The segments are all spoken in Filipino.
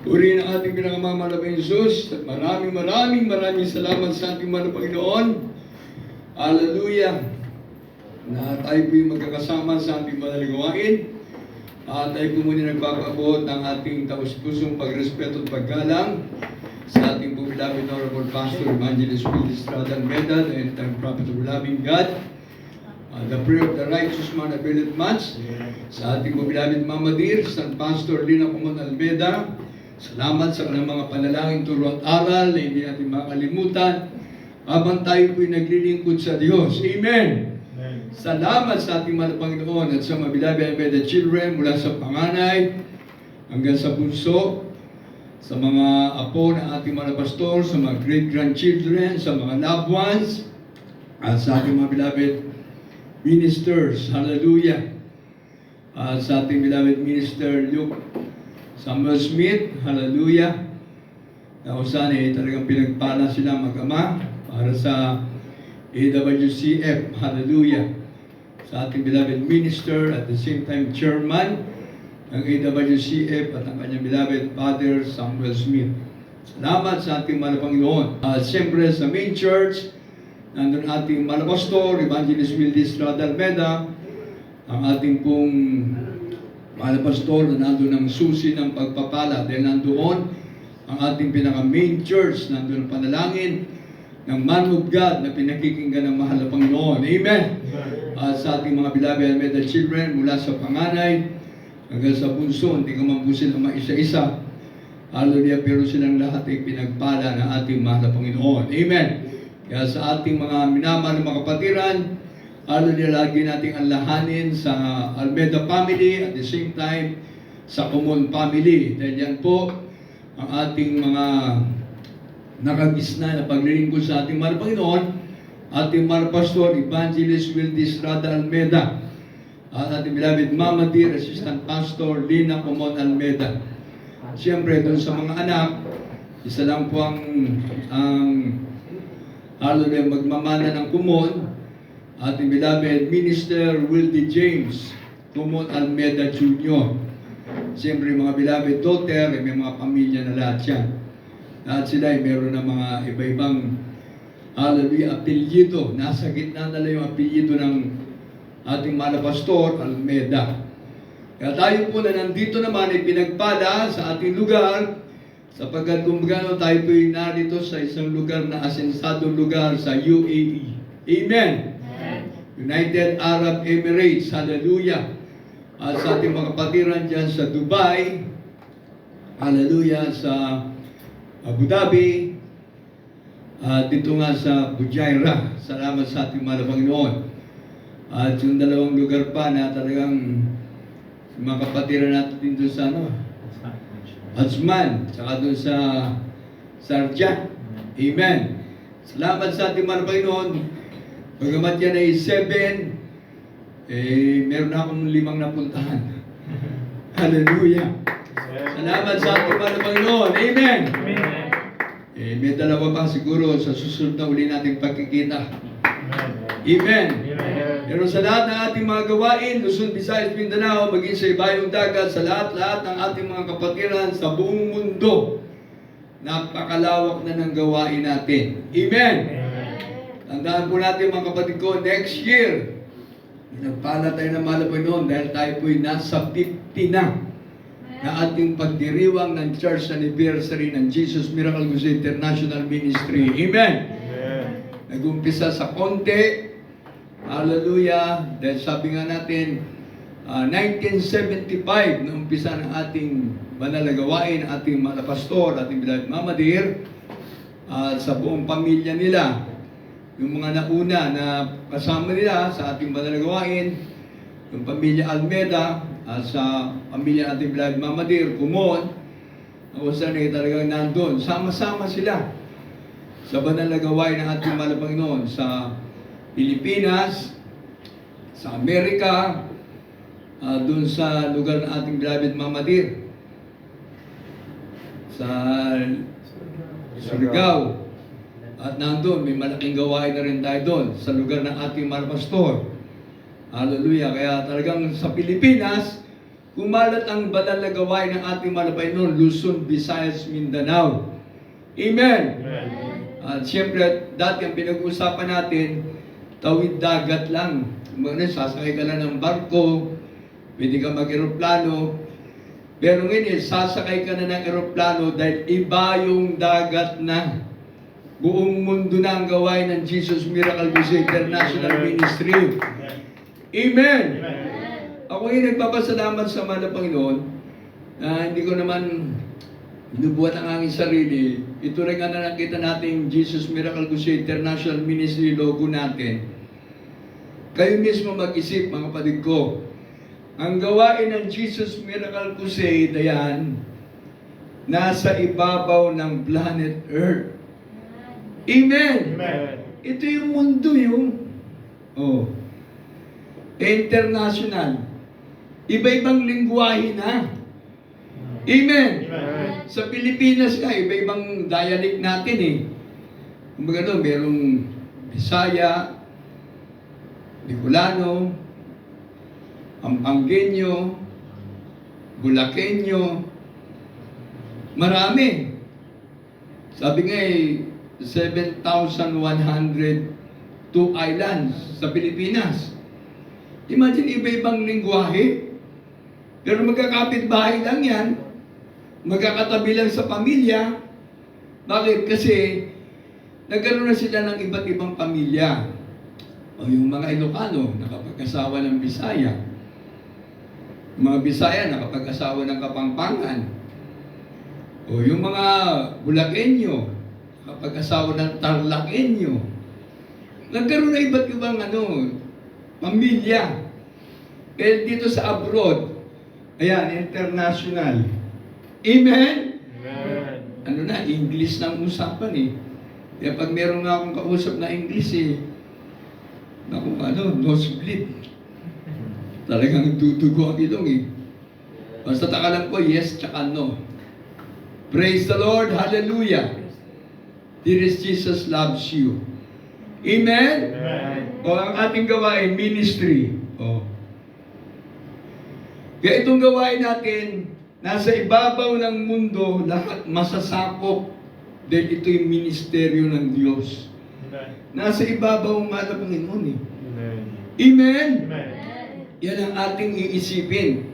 Purihin ang ating pinakamamahal na Jesus at maraming salamat sa ating mahal na Panginoon. Hallelujah! Na tayo po yung magkakasama sa ating banal na gawain. Tayo po muna nagpapaabot ng ating taus-pusong pagrespeto at paggalang sa ating po beloved Honorable Pastor Evangelist Will Estrada Almeda, the end-time prophet of loving God. The prayer of the righteous man availeth much. Sa ating po beloved Mama Dear, San Pastor Lina Comon Almeda, salamat sa kanilang mga panalangin, turo at aral na hindi natin makalimutan habang tayo po'y naglilingkod sa Diyos. Amen! Salamat sa ating mahal na Panginoon at sa mga beloved Almeda children mula sa panganay hanggang sa bunso, sa mga apo ng ating mga pastor, sa mga great-grandchildren, sa mga loved ones, at sa ating mga beloved ministers. Hallelujah! Sa ating beloved minister Luke Samuel Smith, hallelujah. Na usan talagang pinagpala sila mag-ama para sa AWCF, hallelujah. Sa ating beloved minister, at the same time chairman ng AWCF at ang kanyang beloved Father Samuel Smith. Salamat sa ating mahal na Panginoon. Siyempre sa main church, nandun ating mahal na pastor, Evangelist Will Estrada Almeda, ang ating pong mahal na pastor na nandun ang susi ng pagpapala dahil nandoon ang ating pinaka-main church, nandun ang panalangin ng man of God na pinakikinggan ng mahal na Panginoon. Amen! Sa ating mga beloved Almeda children mula sa panganay hanggang sa bunso, hindi ka man po sila maisa-isa. Hallelujah! Pero silang lahat ay pinagpala ng ating mahal na Panginoon. Amen! Kaya sa ating mga minamahal na mga kapatiran, hallelujah, lagi nating alalahanin sa Almeda family at the same time sa Comon family. Dahil yan po ang ating mga nakagisna na paglilingkod sa ating mahal na Panginoon, ating mahal na pastor, Evangelist Will Estrada Almeda, at ating beloved Mama Dear, Assistant Pastor Lina Comon Almeda. Siyempre, doon sa mga anak, isa lang po ang hallelujah, magmamana ng Comon, ating beloved Minister Wildy James Comon Almeda Jr. Siyempre, mga beloved daughter, may mga pamilya na lahat yan. Lahat sila ay meron ng mga iba-ibang hallelujah, apelyido. Nasa gitna nila yung apelyido ng ating mahal na pastor, Almeda. Kaya tayo po na nandito naman ay pinagpala sa ating lugar sapagkat kung gano'n tayo po'y narito sa isang lugar na asensadong lugar sa UAE. Amen! United Arab Emirates, hallelujah. At sa ating mga kapatiran dyan sa Dubai, hallelujah, sa Abu Dhabi, dito nga sa Fujairah. Salamat sa ating mahal na Panginoon. At yung dalawang lugar pa na talagang mga kapatiran natin doon sa Ajman, saka doon sa Sharjah. Amen. Salamat sa ating mahal na Panginoon. Bagamat yan ay 7, meron na akong 5 napuntahan. Hallelujah! Salamat sa ating mahal na Panginoon. Amen! May dalawa pa siguro sa susunod na uli nating pagkikita. Amen! Pero sa lahat ng ating mga gawain, Luzon, Visayas, Mindanao, maging sa ibayong dagat, sa lahat-lahat ng ating mga kapatiran sa buong mundo, napakalawak na ng gawain natin. Amen! Tandaan po natin mga kapatid ko, next year, nagpala tayo ng mahal na Panginoon dahil tayo po'y nasa 50 na ating pagdiriwang ng church anniversary ng Jesus Miracle Crusade International Ministry. Amen! Nag-umpisa sa konti, hallelujah, dahil sabi nga natin, 1975 na umpisa ng ating banal na gawain, ating mahal na pastor, ating beloved Mama Dear, sa buong pamilya nila. Yung mga nauna na kasama nila sa ating banal na gawain, yung pamilya Almeda, at sa pamilya ating beloved Mama Dear, Comon, ang usan ay talagang nandun. Sama-sama sila sa banal na gawain ng ating mahal na Panginoon sa Pilipinas, sa Amerika, dun sa lugar ng ating beloved Mama Dear, sa Surigao. At nandun, may malaking gawain na rin tayo doon sa lugar ng ating mahal pastor. Hallelujah. Kaya talagang sa Pilipinas, kumalat ang banal na gawain ng ating mahal na Panginoon, Luzon, Visayas, Mindanao. Amen. At siyempre, dati ang pinag-uusapan natin, tawid dagat lang. Sasakay ka lang ng barko, pwede ka mag-aeroplano. Pero ngayon, sasakay ka na ng aeroplano dahil iba yung dagat na. Buong mundo na ang gawain ng Jesus Miracle Crusade International Ministry. Amen. Ako yung nagpapasalamat sa mahal na Panginoon na hindi ko naman binubuhat ang aking sarili. Ito rin nga na nakita natin Jesus Miracle Crusade International Ministry logo natin. Kayo mismo mag-isip, mga kapatid ko. Ang gawain ng Jesus Miracle Crusade, ayan, nasa ibabaw ng planet Earth. Amen. Amen. Ito yung mundo yung international. Iba-ibang lingwahe na. Amen. Amen. Sa Pilipinas nga, iba-ibang dialect natin eh. Kumbaga no, merong Bisaya, Bicolano, Pampangueño, Bulakenyo, marami. Sabi nga 7,102 islands sa Pilipinas. Imagine, iba-ibang lingwahe. Pero magkakapit-bahay lang yan. Magkakatabi lang sa pamilya. Bakit? Kasi nagkaroon na sila ng iba't ibang pamilya. O yung mga Ilocano, nakapag-asawa ng Bisaya. Yung mga Bisaya, nakapag-asawa ng Kapampangan. O yung mga Bulakenyo, nakapag-asawa ng Tarlakenyo. Nagkaroon na iba't ibang pamilya. Eh dito sa abroad, ayan, international. Amen? Amen. Ano na, English na ang usapan eh. Kaya pag meron nga akong kausap na English eh, nosebleed. Talagang tutugo ang ilong eh. Basta takalan ko, yes, tsaka no. Praise the Lord, hallelujah. Dearest Jesus loves you. Amen? Amen. O ang ating gawain, ministry. O. Kaya itong gawain natin, nasa ibabaw ng mundo, lahat masasakop dahil ito yung ministeryo ng Diyos. Amen. Nasa ibabaw ang mahal na Panginoon eh. Amen. Amen? Amen. Yan ang ating iisipin.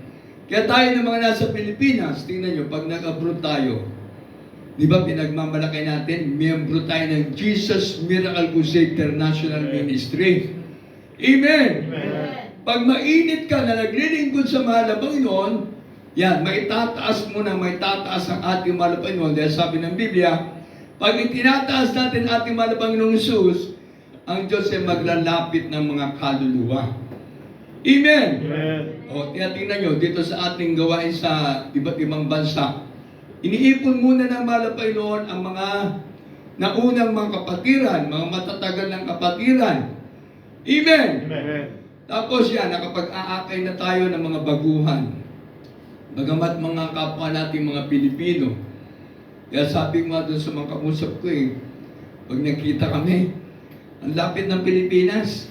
Kaya tayo ng mga nasa Pilipinas, tingnan nyo, pag nag-abroad tayo, di ba pinagmamalaki natin, miyembro tayo ng Jesus Miracle Crusade International Ministry. Amen? Amen. Pag mainit ka na naglilingkod sa mahal na Panginoon, yan, maitataas mo na maitataas ang ating mahal na Panginoon. Dahil sabi ng Biblia, pag itinataas natin ating mahal na Panginoong Jesus, ang Diyos ay maglalapit ng mga kaluluwa. Amen? Amen. O, tingnan nyo, dito sa ating gawain sa iba't ibang bansa, iniipon muna ng mahal na Panginoon ang mga naunang mga kapatiran, mga matatagal ng kapatiran. Amen? Amen. Tapos yan, nakapag-aakay na tayo ng mga baguhan. Bagamat mga kapwa natin mga Pilipino. Kaya sabi ko nga doon sa mga kausap ko pag nakita kami, ang lapit ng Pilipinas,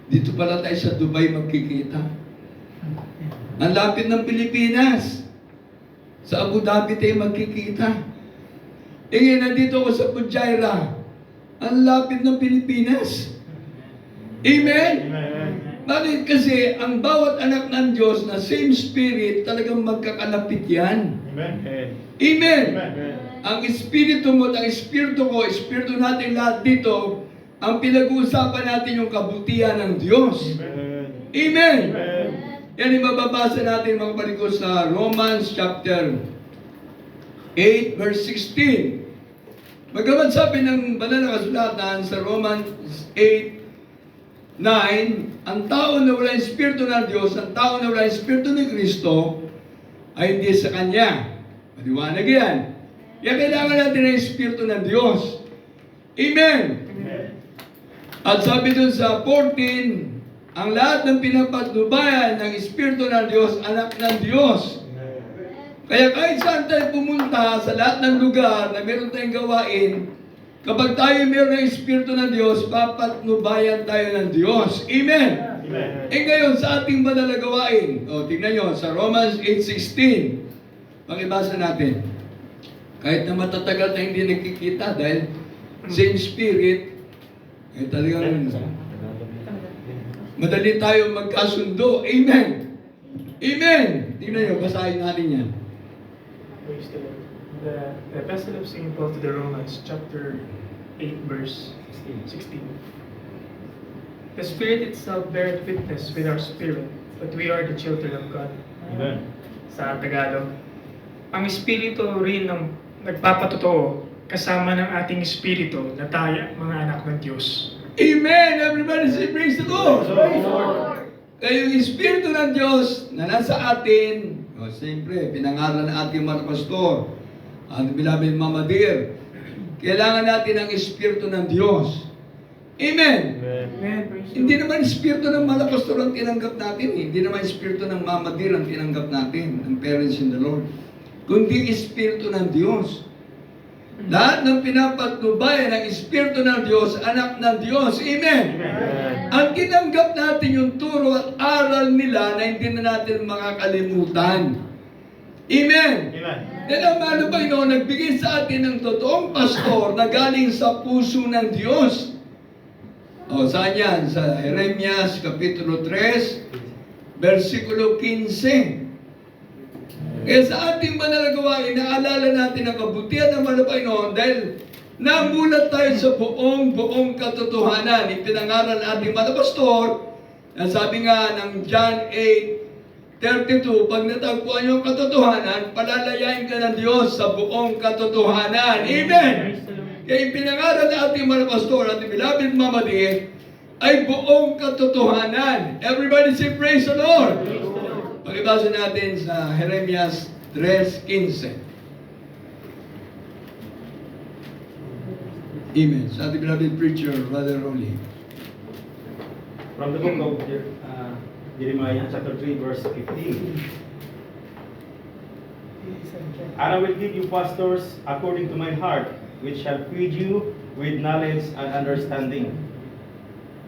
dito pala tayo sa Dubai magkikita. Ang lapit ng Pilipinas, sa Abu Dhabi tayo magkikita. Ngayon, nandito ako sa Pujaira, ang lapit ng Pilipinas. Amen? Amen. Bakit? Kasi ang bawat anak ng Diyos na same spirit, talagang magkakalapit yan. Amen. Amen? Amen. Ang espiritu mo at ang espiritu ko, espiritu natin lahat dito, ang pinag-uusapan natin yung kabutihan ng Diyos. Amen. Amen? Amen. Yan yung mababasa natin mga kapatid ko sa Romans chapter 8 verse 16. Magawan sabi ng banal na kasulatan sa Romans 8:9, ang tao na wala espiritu ng Diyos, ang tao na wala espiritu ni Kristo, ay hindi sa Kanya. Maliwanag yan. Kaya kailangan natin ng espiritu ng Diyos. Amen. Amen. At sabi dun sa 14, ang lahat ng pinapatnubayan ng espiritu ng Diyos, anak ng Diyos. Kaya kahit saan tayo pumunta, sa lahat ng lugar na meron tayong gawain, kapag tayo meron ng Espiritu ng Diyos, papatnubayan tayo ng Diyos. Amen? Eh ngayon, sa ating banal na gawain, tingnan nyo, sa Romans 8:16, pakibasa natin. Kahit na matatagal na hindi nagkikita dahil same spirit, talagang madali tayo magkasundo. Amen! Amen! Tingnan nyo, basahin natin yan. Praise the Lord. The Epistle of St. Paul to the Romans, chapter 8, verse 16. The Spirit itself beareth witness with our spirit that we are the children of God. Amen. Sa Tagalog, ang Espiritu rin ng nagpapatotoo kasama ng ating Espiritu na tayo mga anak ng Diyos. Amen! Everybody say praise the Lord! Praise the Lord. Kaya yung Espiritu ng Diyos na nasa atin, siyempre, pinangaral ng ating mga pastor, ating beloved Mama Dear, kailangan natin ang Espiritu ng Diyos. Amen! Amen. Praise the Hindi Lord. naman Espiritu ng mga pastor ang tinanggap natin. Hindi naman Espiritu ng Mama Dear ang tinanggap natin, ng parents in the Lord. Kundi Espiritu ng Diyos. Lahat ng pinapatnubayan ng Espiritu ng Diyos, anak ng Diyos. Amen! Ang tinanggap natin yung turo at aral nila na hindi na natin makakalimutan. Amen! Then ang mahal na Panginoon, nagbigay sa atin ng totoong pastor na galing sa puso ng Diyos. Saan yan? Sa Jeremias, Kapitulo 3, versikulo 15. Kaya sa ating banal na gawain, naalala natin ang kabutihan ng mahal na Panginoon dahil namulat tayo sa buong katotohanan. Ipinangaral ng ating mahal na pastor, na sabi nga ng John 8:32, pag natagpuan yung katotohanan, palalayain ka ng Diyos sa buong katotohanan. Amen! Kaya ipinangaral ng ating mahal na pastor, ating beloved Mama Dear, ay buong katotohanan. Everybody say praise the Lord! Pakibasa natin sa Jeremias 3:15. Amen. Sa ating beloved preacher, Brother Rolly. From the book of Jeremiah, chapter 3, verse 15. And I will give you pastors according to my heart, which shall feed you with knowledge and understanding.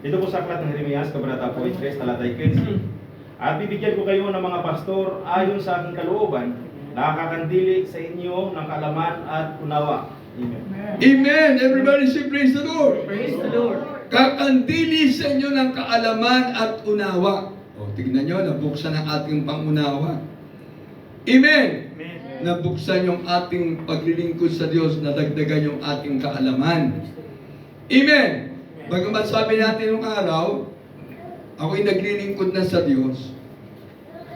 Dito po sa aklat ng Jeremias, kabanata 3, talatay 15. At bibigyan ko kayo ng mga pastor ayon sa aking kalooban, nakakandili sa inyo ng kaalaman at unawa. Amen. Amen! Everybody say praise the Lord! Praise the Lord. Kakandili sa inyo ng kaalaman at unawa. Tignan nyo, nabuksan ang ating pangunawa. Amen! Amen. Nabuksan yung ating paglilingkod sa Diyos, nadagdagan yung ating kaalaman. Amen! Bagamat sabi natin nung araw, ako'y naglilingkod na sa Diyos.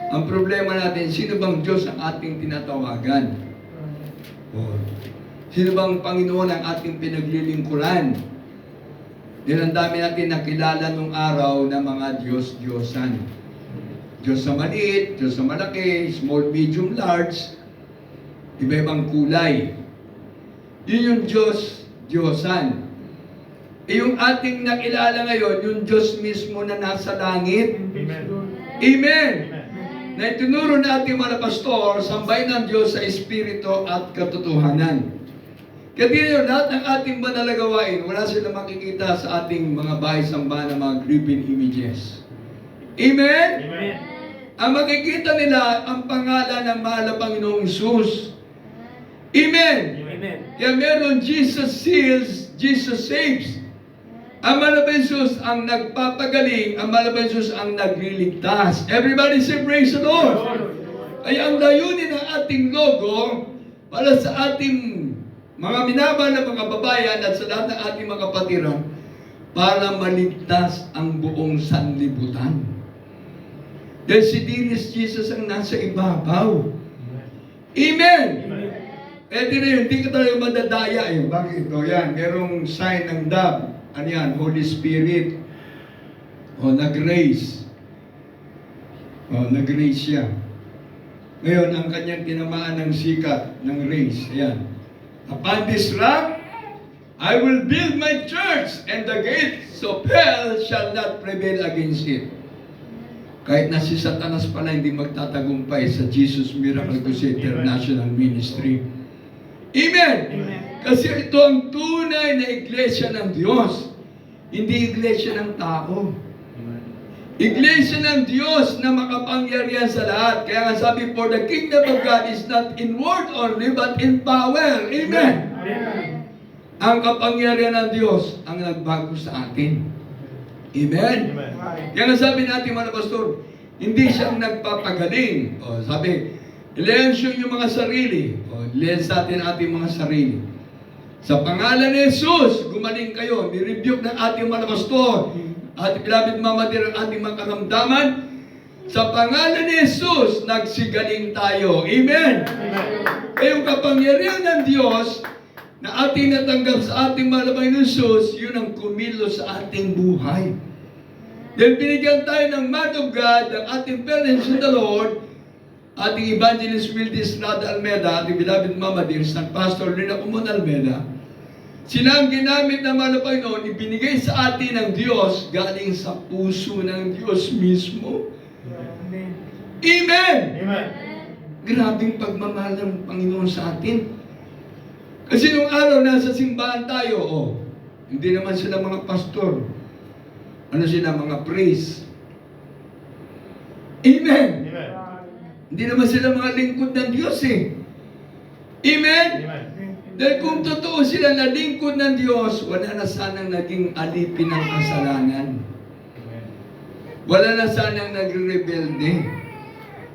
Ang problema natin, sino bang Diyos ang ating tinatawagan? Sino bang Panginoon ang ating pinaglilingkuran? Dahil ang dami natin nakilala nung araw na mga Diyos-Diyosan. Diyos sa maliit, Diyos sa malaki, small, medium, large, iba-ibang kulay. Yun yung Diyos-Diyosan. Yung ating nakilala ngayon, yung Diyos mismo na nasa langit. Amen! Na itinuro na ating mga pastor, sambay ng Diyos sa Espiritu at katotohanan. Kaya yun, lahat ng ating banal na gawain, wala sila makikita sa ating mga bahay-samba ng mga graven images. Amen? Amen. Ang makikita nila, ang pangalan ng mahal na Panginoong Isus. Amen? Amen. Kaya meron Jesus heals, Jesus saves. Ang mahal na Jesus ang nagpapagaling, ang mahal na Jesus ang nagliligtas. Everybody say praise the Lord! Kaya ang layunin ng ating logo para sa ating mga minamahal na mga babayan at sa lahat ng ating mga kapatiran para maligtas ang buong sanlibutan. Dahil si Diris Jesus ang nasa ibabaw. Amen! Eh di na yun, hindi ka tayo madadaya eh. Bakit? O yan, merong sign ng dove. Ano yan? Holy Spirit. O nag-raise. O nag-raise siya. Ngayon, ang kanyang tinamaan ng sikat, ng raise. Ayan. Upon this rock, I will build my church, and the gates of hell shall not prevail against it. Kahit na si Satanas pala hindi magtatagumpay sa Jesus Miracle Crusade International Ministry. Amen! Amen. Kasi ito ang tunay na iglesia ng Diyos. Hindi iglesia ng tao. Iglesia ng Diyos na makapangyarihan sa lahat. Kaya nga sabi, for the kingdom of God is not in word only, but in power. Amen. Amen. Ang kapangyarihan ng Diyos ang nagbago sa atin. Amen. Amen. Kaya nga sabi natin mga pastor, hindi siyang nagpapagaling. O, sabi, ilensyon yung mga sarili. O, ilens natin ating mga sarili. Sa pangalan ni Jesus, gumaling kayo. Ni-rebuke ng ating mga pastor. Ating beloved Mama Dear, ang ating mga karamdaman. Sa pangalan ni Jesus, nagsigaling tayo. Amen. Kaya yung kapangyarihan ng Diyos na ating natanggap sa ating malabay ng Jesus, yun ang kumilos sa ating buhay. Dahil binigyan tayo ng man of God, ng ating parents in the Lord, ating evangelist Wildis Rada Almeda, ating beloved Mama Dear, San Pastor Lina Kumon Almeda, sila ang ginamit na mga Panginoon, ibinigay sa atin ng Diyos, galing sa puso ng Diyos mismo. Amen. Amen! Amen. Grabing pagmamahal ng Panginoon sa atin. Kasi nung araw nasa simbahan tayo, hindi naman sila mga pastor. Ano sila? Mga priest. Amen! Amen. Hindi naman sila mga lingkod ng Diyos eh. Amen! Amen. Dahil kung totoo sila na lingkod ng Diyos, wala na sanang naging alipin ng kasalanan. Wala na sanang nagre-rebelde.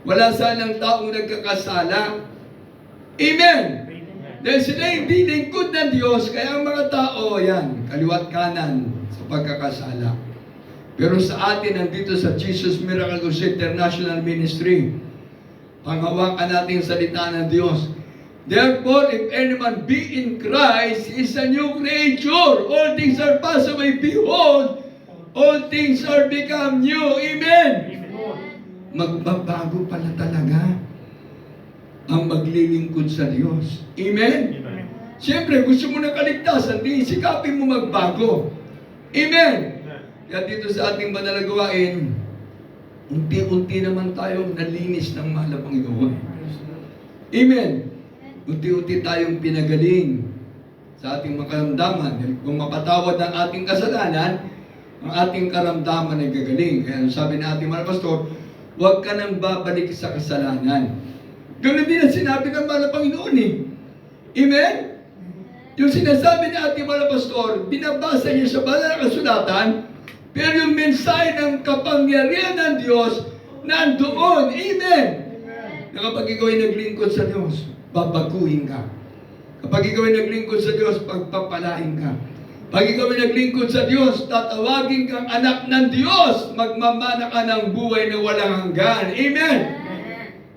Wala sanang taong nagkakasala. Amen! Dahil sila hindi lingkod ng Diyos, kaya ang mga tao, yan, kaliwat kanan sa pagkakasala. Pero sa atin, nandito sa Jesus Miracle Crusade International Ministry, panghawakan natin yung salita ng Diyos. Therefore, if anyone be in Christ, he is a new creature. All things are passed away. Behold, all things are become new. Amen! Magbabago pala talaga ang maglilingkod sa Diyos. Amen? Amen. Siyempre, gusto mo ng kaligtasan, di sikapin mo magbago. Amen? Kaya dito sa ating banal na gawain, unti-unti naman tayong nalinis ng mahal na Panginoon. Amen? Unti-unti tayong pinagaling sa ating mga karamdaman. Kung mapatawad ang ating kasalanan, ang ating karamdaman ay gagaling. Kaya sabi ng ating mga pastor, huwag ka nang babalik sa kasalanan. Ganun din ang sinabi ng mahal na Panginoon eh. Amen? Yung sinasabi ng ating mga pastor, binabasa niya sa banal na kasulatan, pero yung mensahe ng kapangyarihan ng Diyos, nandoon. Amen? Na kapag ikaw ay naglingkod sa Diyos, babaguhin ka. Kapag ikaw ay naglingkod sa Diyos, pagpapalain ka. Pag ikaw ay naglingkod sa Diyos, tatawagin kang anak ng Diyos. Magmamana ka ng buhay na walang hanggan. Amen?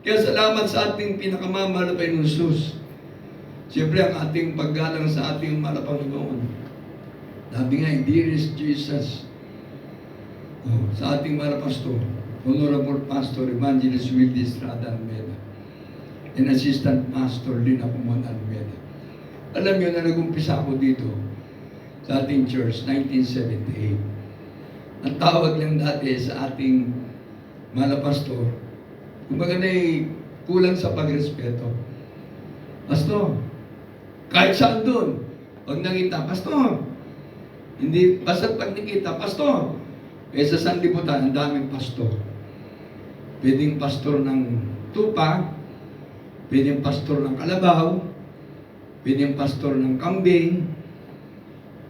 Kaya salamat sa ating pinakamamahal na Panginoon Jesus. Siyempre, ang ating paggalang sa ating mahal na Panginoon. Sabi nga, dearest Jesus, sa ating mahal na pastor, Honorable Pastor Evangelist Wildis Rada Almeda, and Assistant Pastor Lina Kumon Almeda. Alam niyo na nag-umpisa ako dito sa ating church, 1978. Ang tawag lang dati sa ating mahal na pastor, kumbaga na kulang sa pagrespeto. Pastor, kahit saan doon, pag nakita, Pastor, hindi, basta pag nakita, Pastor, sa sanlibutan, ang daming pastor. Pwedeng pastor ng tupa, pwedeng pastor ng kalabaw, pwedeng pastor ng kambing,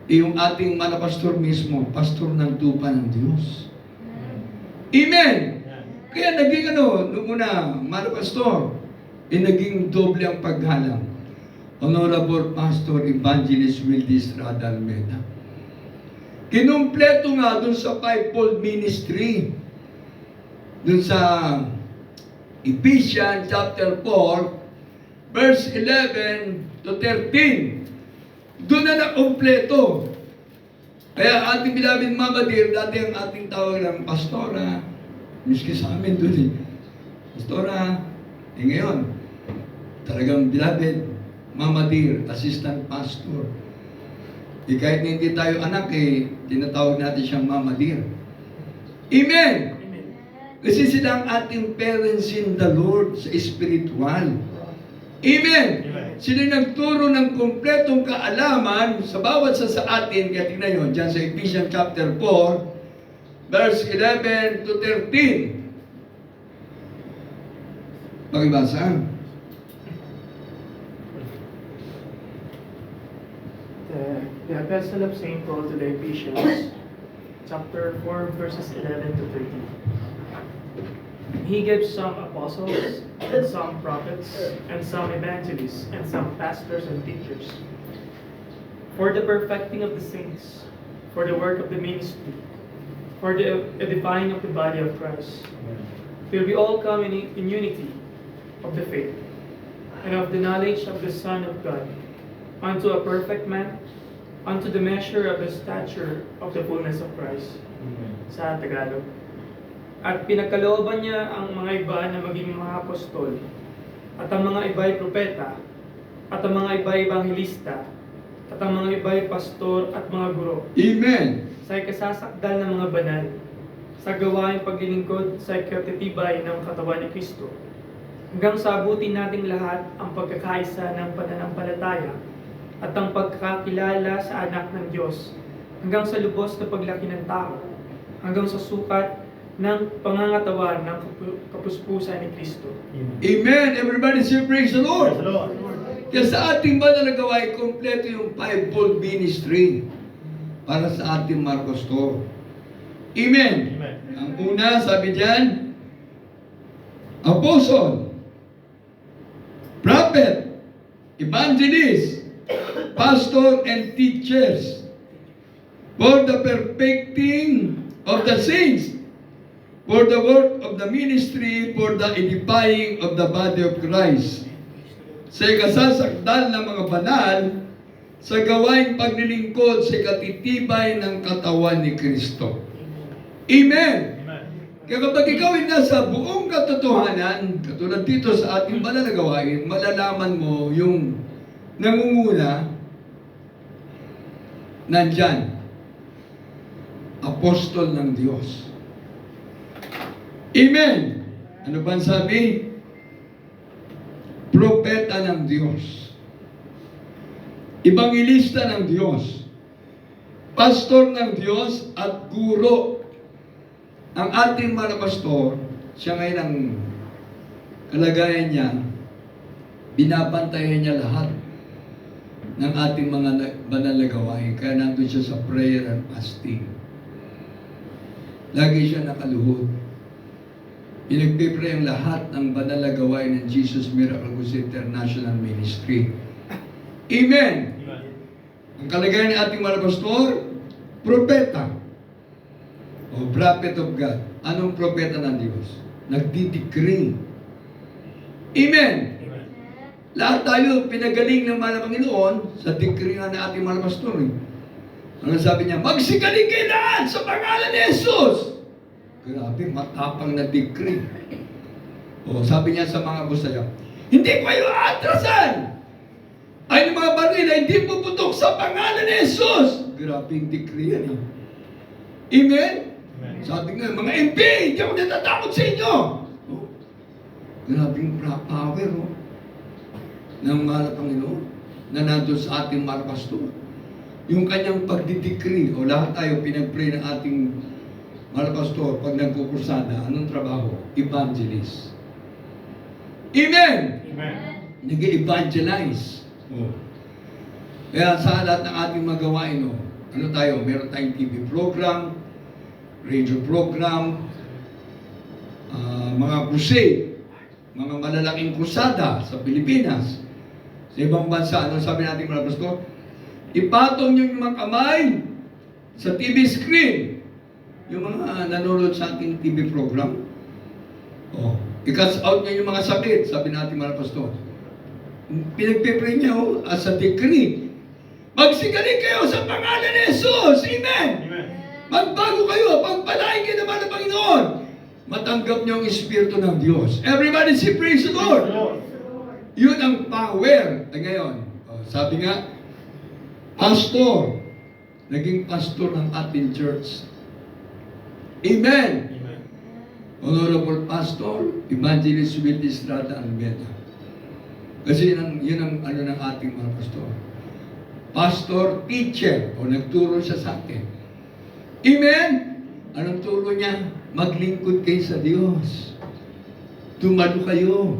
yung ating mga pastor mismo, pastor ng tupa ng Diyos. Amen! Kaya naging noong una, mga pastor, naging doble ang paggalang. Honorable Pastor Evangelist Wildis Rada Almeda. Kinumpleto nga dun sa fivefold ministry. Dun sa Ephesians chapter 4, verse 11 to 13. Doon na nakumpleto. Kaya ating beloved Mama Dear, dati ang ating tawag lang, Pastora, miski sa amin doon eh. Pastora, ngayon, talagang beloved Mama Dear, Assistant Pastor. Kahit hindi tayo anak tinatawag natin siyang Mama Dear. Amen! Kasi sila ang ating parents in the Lord sa spiritual. Amen! Sila nagturo ng kumpletong kaalaman sa bawat sa atin. Kaya tingnan nyo, dyan sa Ephesians chapter 4, verse 11 to 13. Pakibasa. The Epistle of St. Paul to the Ephesians, chapter 4, verses 11 to 13. He gives some apostles, and some prophets, and some evangelists, and some pastors and teachers, for the perfecting of the saints, for the work of the ministry, for the edifying of the body of Christ, till we all come in unity of the faith, and of the knowledge of the Son of God, unto a perfect man, unto the measure of the stature of the fullness of Christ. Sa Tagalog. At pinagkalooban niya ang mga iba na maging mga apostol, at ang mga iba ay propeta, at ang mga iba ay evangelista, at ang mga iba ay pastor at mga guro. Amen. Sa ikasasakdal ng mga banal, sa gawaing paglilingkod sa ikatitibay ng katawan ni Kristo, hanggang sa abutin nating lahat ang pagkakaisa ng pananampalataya at ang pagkakilala sa anak ng Diyos, hanggang sa lubos na paglaki ng tao, hanggang sa sukat ng pangangatawan ng kapuspusan ni Kristo. Amen. Everybody say praise the Lord. Praise the Lord. Kaya sa ating banal na gawain, kompleto yung fivefold ministry para sa ating mga pastor. Amen. Amen. Ang una, sabi diyan, apostle, prophet, evangelist, pastor, and teachers for the perfecting of the saints, for the work of the ministry, for the edifying of the body of Christ. Sa ikasasakdal ng mga banal, sa gawaing paglilingkod sa katitibay ng katawan ni Kristo. Amen! Amen. Kaya kapag ikaw ay nasa buong katotohanan, katulad dito sa ating banal na gawain, malalaman mo yung nangunguna, nandyan, apostol ng Diyos. Amen! Ano ba ang sabi? Propeta ng Diyos. Evangelista ng Diyos. Pastor ng Diyos at guro. Ang ating mga pastor, siya ngayon ang kalagayan niya, binabantayan niya lahat ng ating mga banal na gawain. Kaya nandun siya sa prayer and fasting. Lagi siya nakaluhod. Pinagpipray ang lahat ng banal na gawain ng Jesus Miracles International Ministry. Amen! Amen. Ang kalagayan ng ating mga pastor, propeta. O prophet of God. Anong propeta ng Diyos? Nagdidecree. Amen! Amen. Lahat tayo pinagaling ng mga Panginoon sa decree nga ng ating mga pastor. Ano sabi niya? Magsigaling kayo lahat sa pangalan ni Jesus! Grabe, matapang na decree. O sabi niya sa mga busaya, hindi ko kayo aatrasan! Ay mga baril ay hindi puputok sa pangalan ni Jesus! Grabe yung decree yan eh. Amen? Amen. Sabi nga, mga MP, hindi ako natatakot sa inyo! Oh, grabe yung power ng mahal na Panginoon na nandun sa ating mahal pastor. Yung kanyang pagdidecree, o lahat tayo pinag-pray ng ating mahal pastor pag nagkukursada, anong trabaho? Evangelist. Amen! Amen. Nag-evangelize. Oh. Kaya sa lahat ng ating magawain, ano tayo? Meron tayong TV program, radio program, mga crusade, mga malalaking krusada sa Pilipinas, sa ibang bansa. Ano sabi natin mga pastor? Ipatong niyo yung mga kamay sa TV screen. Yung mga nanonood sa ating TV program. Oh, i-cast out niyo yung mga sakit, sabi natin mga pastor. Pinagpipray niya as a decree. Magsigaling kayo sa pangalan ni Jesus. Amen! Amen. Magbago kayo. Pagpalain kayo naman ng Panginoon. Matanggap niyo ang Espiritu ng Diyos. Everybody say praise the Lord. Yun ang power. Ay ngayon, sabi nga, pastor. Naging pastor ng ating church. Amen! Amen. Honorable Pastor, Evangelist Willie Estrada Almeda. Kasi yun ang ano ng ating mga pastor. Pastor, teacher, o nagturo siya sa atin. Amen? Anong turo niya? Maglingkod kayo sa Diyos. Tumalo kayo.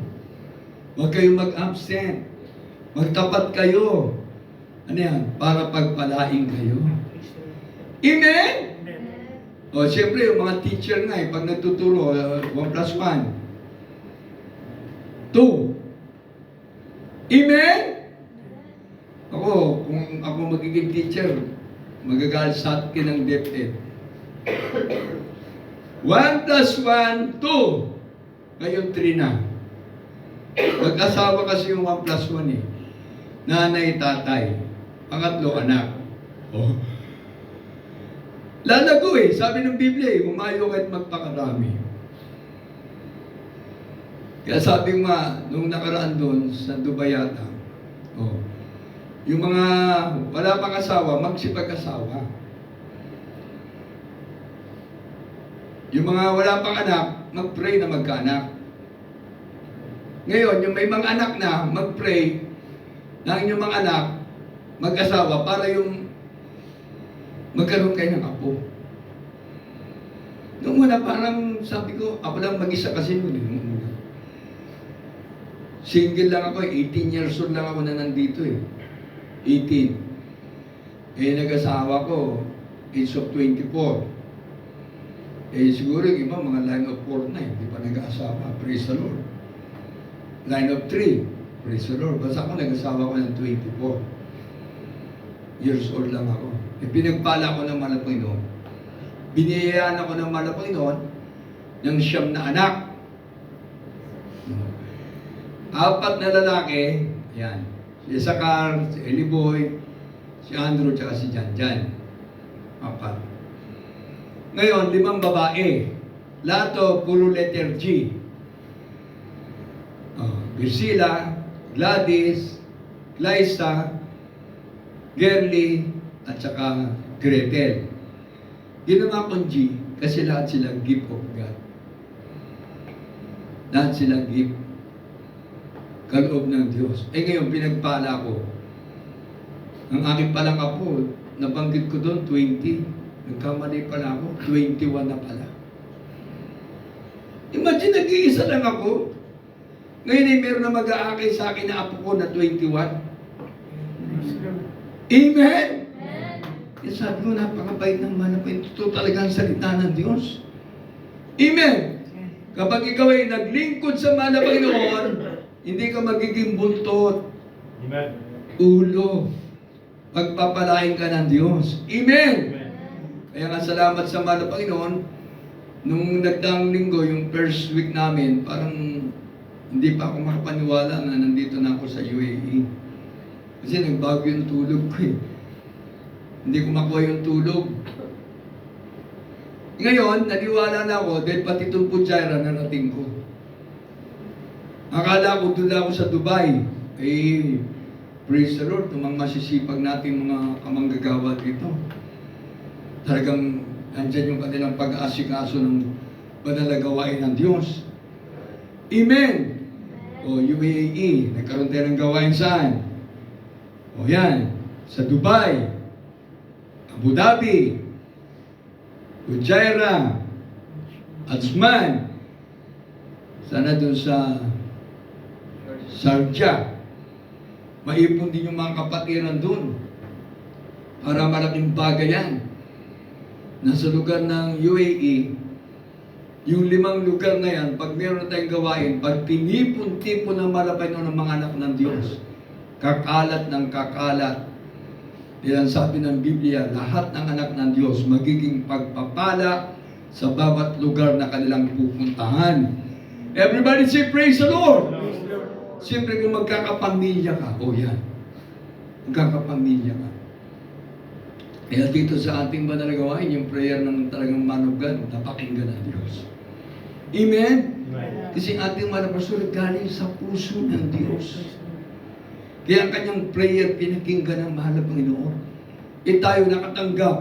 Huwag kayong mag-absent. Magtapat kayo. Ano yan? Para pagpalain kayo. Amen? O, siyempre, yung mga teacher nga, pag nagtuturo, 1 plus 1. 2. Amen? Ako, kung ako magiging teacher, magagalit sa akin ng DepEd. 1 plus 1, 2. Ngayon, 3 na. Mag-asawa kasi yung 1 plus 1 eh. Nanay, tatay. Pangatlo, anak. Oh. Lalago eh. Sabi ng Biblia eh, umayo kahit magpakarami. Kaya sabi nga, nung nakaraan doon sa Dubai yata, oh, yung mga wala pang asawa, magsipag-asawa. Yung mga wala pang anak, mag-pray na magkaanak. Ngayon, yung may mga anak na, mag-pray na inyong mga anak, mag-asawa, para yung magkaroon kayo ng apo. Noong una, parang sabi ko, ako lang mag-isa kasi noon. Single lang ako, 18 years old lang ako na nandito eh. 18. Eh, nag-asawa ko, age of 24. Eh, siguro yung iba, mga line of 4 na, hindi pa nag-asawa. Praise the Lord. Line of 3. Praise the Lord. Basta ako, nag-asawa ko ng 24. Years old lang ako. Eh, pinagpala ko ng malapay noon. Biniyayaan ako ng malapay noon ng 9 na anak. 4 na lalaki, yan. Si Isakar, si Eliboy, si Andrew, tsaka si Janjan. 4. Ngayon, 5 babae. Lahat to, puro letter G. Priscilla, Gladys, Glyza, Gerly, at saka Gretel. Ginawa kong G kasi lahat sila gift of God. Lahat sila gift. Kaloob ng Diyos. Eh ngayon, pinagpala ko. Ang aking palang apo, nabanggit ko doon, 20. Nagkamali pala ako, 21 na pala. Imagine, nag-iisa lang ako. Ngayon ay meron na mag-aakay sa akin na apo ko na 21. Amen? Kaya sabi ko, napakabait ng manapay. Ito talaga ang salita ng Diyos. Amen? Kapag ikaw ay naglingkod sa manapay noon, hindi ka magiging buntot. Amen. Ulo. Pagpapalain ka ng Diyos. Amen? Amen. Kaya nga salamat sa mahal na Panginoon, nung nagdaang linggo, yung first week namin, parang hindi pa ako makapaniwala na nandito na ako sa UAE. Kasi nagbago yung tulog ko eh. Hindi ko makuha yung tulog. Ngayon, naniwala na ako dahil pati itong Pujaira narating ko. Akala ko doon ako sa Dubai. Eh, praise the Lord, itong mga masisipag natin mga kamanggagawa dito. Talagang andyan yung kanilang pag-aasikaso ng banal na gawain ng Diyos. Amen! O UAE, nagkaroon tayo ng gawain saan? O yan, sa Dubai, Abu Dhabi, Fujairah, Ajman, sana doon sa Sharjah. Maipon din yung mga kapatiran doon. Para malaking bagay yan. Nasa lugar ng UAE, yung 5 lugar na yan, pag meron tayong gawain, pag tinipon-tipon ng malapay ng mga anak ng Diyos, kakalat ng kakalat. Yan sabi ng Biblia, lahat ng anak ng Diyos magiging pagpapala sa bawat lugar na kanilang pupuntahan. Everybody say, praise the Lord! Siyempre kung magkakapamilya ka, yan, magkakapamilya ka. Kaya dito sa ating banal na gawain, yung prayer ng talagang man of God, napakinggan ng Diyos. Amen? Amen. Kasi ating mga pastor galing sa puso ng Diyos. Kaya ang kanyang prayer pinakinggan ng mahal na Panginoon. Tayo nakatanggap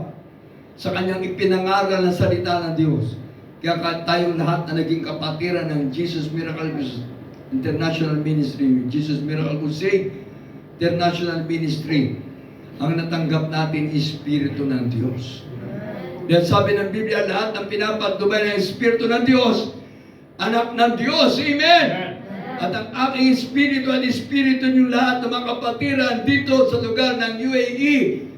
sa kanyang ipinangaral na salita ng Diyos. Kaya tayong lahat na naging kapatiran ng Jesus Miracle International Ministry, Jesus Miracle Crusade International Ministry, ang natanggap natin Espiritu ng Diyos. Yan sabi ng Biblia, lahat ng pinapatubay ng Espiritu ng Diyos, anak ng Diyos. Amen! At ang aking Espiritu at Espiritu niyong lahat ng mga kapatiran dito sa lugar ng UAE,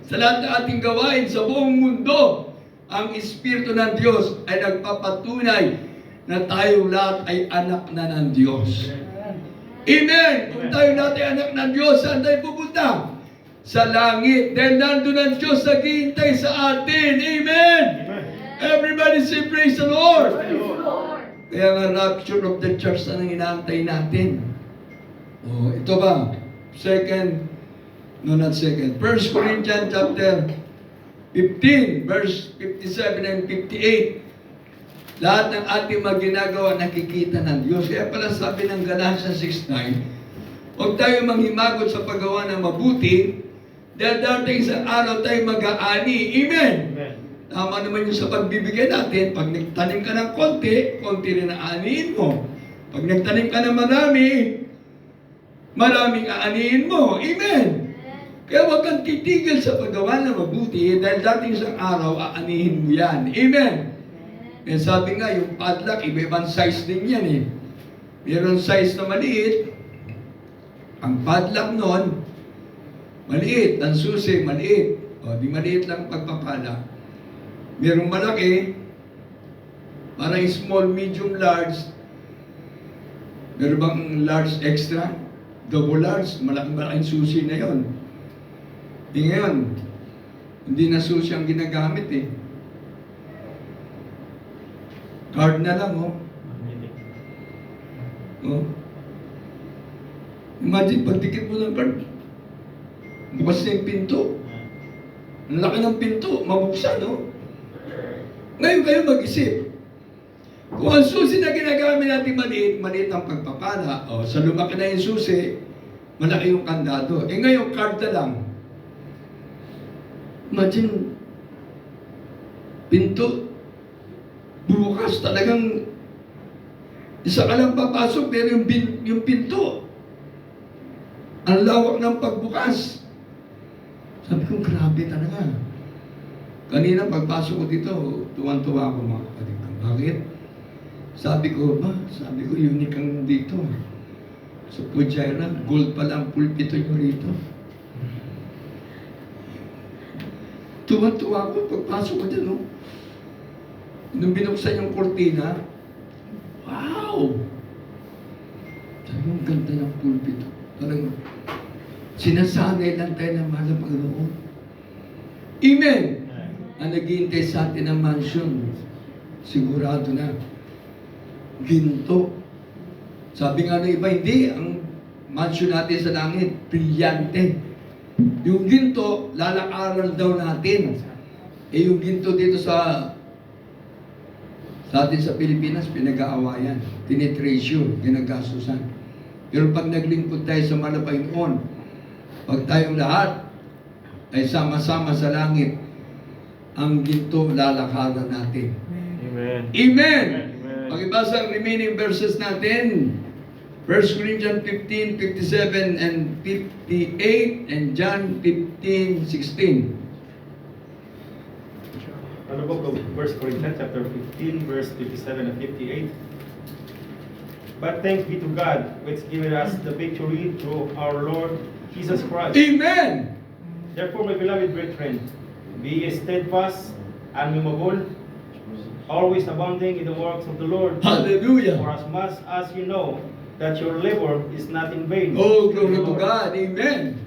sa lahat ng ating gawain sa buong mundo, ang Espiritu ng Diyos ay nagpapatunay na tayong lahat ay anak na ng Diyos. Amen! Kung tayo lahat ay anak ng Diyos, saan tayo pupunta? Sa langit. Dahil nandun ang Diyos naghihintay sa atin. Amen! Everybody say praise the Lord! Kaya nga rapture of the church na nang inaantay natin. Oh, ito ba? Not second. 1 Corinthians chapter 15, verse 57 and 58. Lahat ng ating mga ginagawa nakikita ng Diyos. Kaya pala sabi ng Galatians 6:9, huwag tayo manghimagot sa paggawa ng mabuti, dahil dating sa araw tayo mag-aani. Amen! Tama naman yung sa pagbibigay natin. Pag nagtanim ka ng konti, konti rin ang aanihin mo. Pag nagtanim ka ng marami, maraming aanihin mo. Amen! Kaya huwag kang titigil sa paggawa ng mabuti dahil dating sa araw, aanihin mo yan. Amen! Kaya sabi nga, yung padlock, iba-ibang size din yan eh. Mayroong size na maliit. Ang padlock nun, maliit. Ang susi, maliit. O, di maliit lang pagpapala. Mayroong malaki, parang small, medium, large. Meron bang large extra? Double large, malaking susi na yon. Di ngayon, hindi na susi ang ginagamit eh. Card na lang, oh. Oh. Imagine, pagtikit mo ng card, bukas na yung pinto. Ang laki ng pinto, mabuksan, no? Ngayon kayo mag-isip. Kung ang susi na ginagamit natin maliit, maliit ang pagpapala, o sa lumaki na yung susi, malaki yung kandado. Eh ngayon, card na lang. Imagine, pinto, bukas talagang isa ka lang papasok, pero yung pinto, ang lawak ng pagbukas. Sabi ko, grabe talaga. Kanina, pagpasok ko dito, tuwan-tuwa ako mga kapatid ko. Bakit? Sabi ko, unique ang dito. Sa Pujaira, gold pala ang pulpito nyo rito. Tuwan-tuwa ako, pagpasok ko dyan, no? Nung binuksan yung kortina, wow! Sabi ko, ang ganda ng pulpito. Parang, sinasanay lang tayo ng mahal na Panginoon. Amen! Ang naghihintay sa atin ng mansion, sigurado na. Ginto. Sabi nga ng iba, hindi. Ang mansion natin sa langit, brilyante. Yung ginto, lalakaran daw natin. Eh yung ginto dito sa atin sa Pilipinas, pinag-aawayan. Tinitratio, ginagastusan. Pero pag naglingkod tayo sa mahal na Panginoon, pag tayong lahat ay sama-sama sa langit, ang ginto lalakaran natin. Amen. Amen! Amen. Pakibasa ang remaining verses natin. 1 Corinthians 15, 57 and 58 and John 15, 16. Ano po, 1 Corinthians chapter 15, verse 57 and 58. But thanks be to God, which given us the victory through our Lord Jesus Christ. Amen! Therefore, my beloved brethren, be ye steadfast, unmovable, always abounding in the works of the Lord. Hallelujah! For as much as you know that your labor is not in vain. Oh, glory to God! Amen!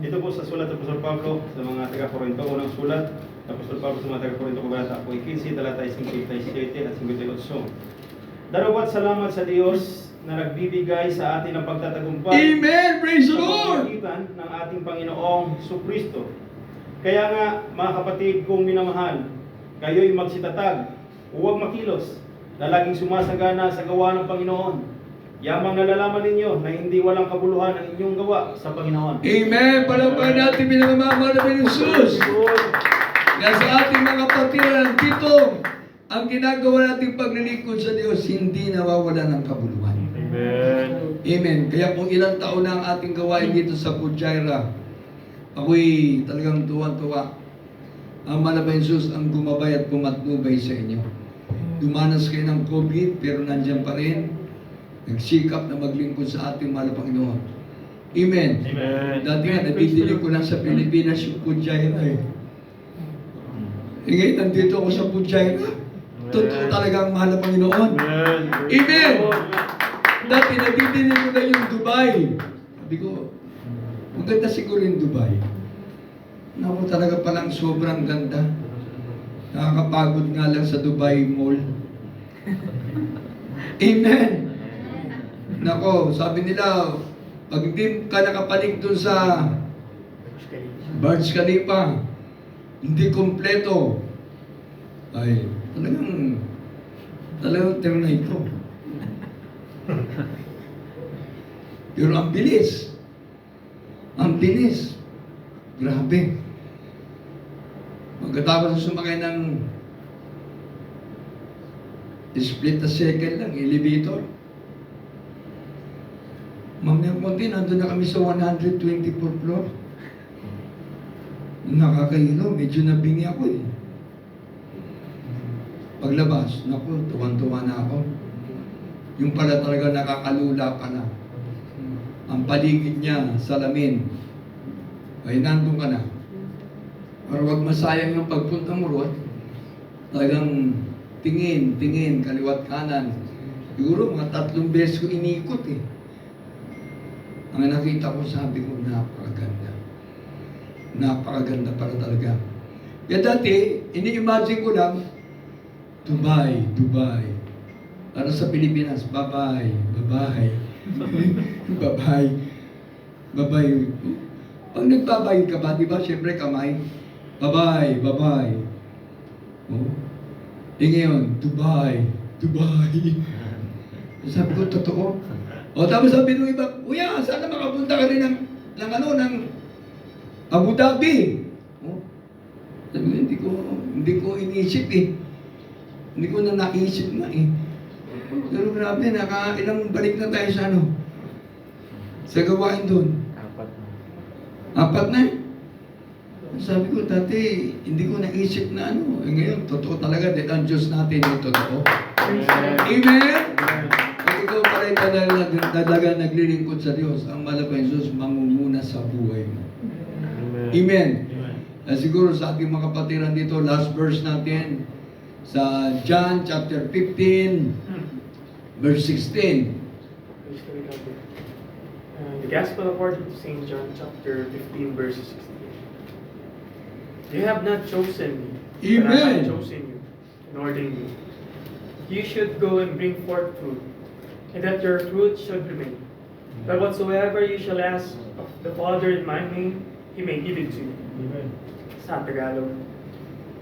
Dito po sa sulat ng Apostol Pablo sa mga taga-Korinto, unang sulat ng Apostol Pablo sa mga taga-Korinto, kabanata 15, talatay 57 at 58. Darawat salamat sa Diyos na nagbibigay sa atin ng pagtatagumpay. Amen! Praise the Sa Lord! pamamagitan ng ating Panginoong Jesucristo. Kaya nga, mga kapatid kong minamahal, kayo'y magsitatag, huwag makilos, na laging sumasagana sa gawa ng Panginoon. Yamang nalalaman ninyo na hindi walang kabuluhan ang inyong gawa sa Panginoon. Amen! Palampain natin pinamamahal ng Jesus! Na sa ating mga patiran dito, ang ginagawa nating paglilingkod sa Diyos, hindi nawawala ng kabuluhan. Amen. Amen. Kaya kung ilang taon na ang ating gawain dito sa Pujaira, ako'y talagang tuwan-tuwa. ang mahal na Jesus ang gumabay at pumatnubay sa inyo. Dumanas kayo ng COVID, pero nandyan pa rin. Nagsikap na maglingkod sa ating mahal na Panginoon. Amen. Amen. Dati nga, nadidinig ko lang sa Pilipinas yung Pujaira eh. Ngayon, nandito ako sa Pujaira. Totoo talaga ang mahal na Panginoon. Amen. Dati, nadidinig ko na yung Dubai. Sabi ko, maganda siguro yung Dubai. Naku, talaga palang sobrang ganda. Nakakapagod nga lang sa Dubai Mall. Amen. Nako, sabi nila, pag hindi ka nakapalig doon sa Burj Khalifa, hindi kompleto. Ay, talagang terno ito. Pero ang bilis. Ang bilis. Grabe. Pagkatapos sumakay ng split a second lang, elevator. Mamaya konti, nandun na kami sa 124th floor. Nakakaino, medyo nabingi ako eh. Paglabas, naku, tuwan-tuwa na ako. Yung pala talaga nakakalula pala. Ang paligid niya, salamin. Ay, nandun ka na. Para wag masayang yung pagpunta mo roon. Talagang tingin, kaliwat kanan. Siguro mga 3 beses ko inikot eh. Ang nakita ko, sabi ko, napakaganda. Napakaganda para talaga. Kaya dati, ini-imagine ko lang, Dubai. Para sa Pilipinas, bye-bye. Bye-bye. Pag nagbabay ka ba, di ba, siyempre kamay, bye-bye. Oh. Ngayon, Dubai. Sabi ko, totoo. O tapos sabi nung iba, Kuya, sana makapunta ka rin ng Abu Dhabi. Oh. Sabi ko, hindi ko inisip eh. Hindi ko na naisip nga eh. Pero grabe, ilang balik na tayo sa sa gawain doon. 4 na. Sabi ko, dati, hindi ko naisip na ngayon, totoo talaga, dahil ang Diyos natin ay totoo. Amen? Pag ikaw pala talaga naglilingkod sa Diyos, ang mahal na Jesus mamumuna sa buhay mo. Amen? Siguro sa ating mga kapatiran dito, last verse natin, sa John chapter 15, verse 16. The Gospel according to St. John chapter 15 verse 16. You have not chosen me, but I have chosen you and ordained you. You should go and bring forth fruit, and that your fruit should remain. But whatsoever you shall ask of the Father in my name, He may give it to you. Sa Tagalog,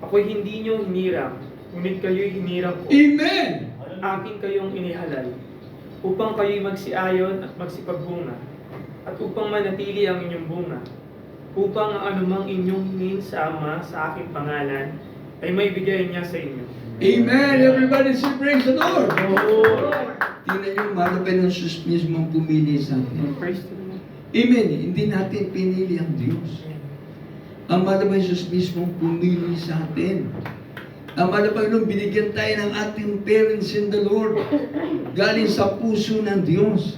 ako'y hindi nyo hinirang, ngunit kayo'y hinirang ko. Amen! Akin kayong inihalal, upang kayo'y magsiayon at magsipagbunga, at upang manatili ang inyong bunga, upang ang anumang inyong hingin sa Ama sa aking pangalan, ay may bigay niya sa inyo. Amen! Everybody say praise the Lord! Tingnan nyo, mahal na Jesus mismo ang pumili sa atin. Praise to the Lord. Amen! Hindi natin pinili ang Diyos. Ang mahal na Jesus mismo ang pumili sa atin. Ang mahal na Panginoon, binigyan tayo ng ating parents in the Lord. Galing sa puso ng Diyos.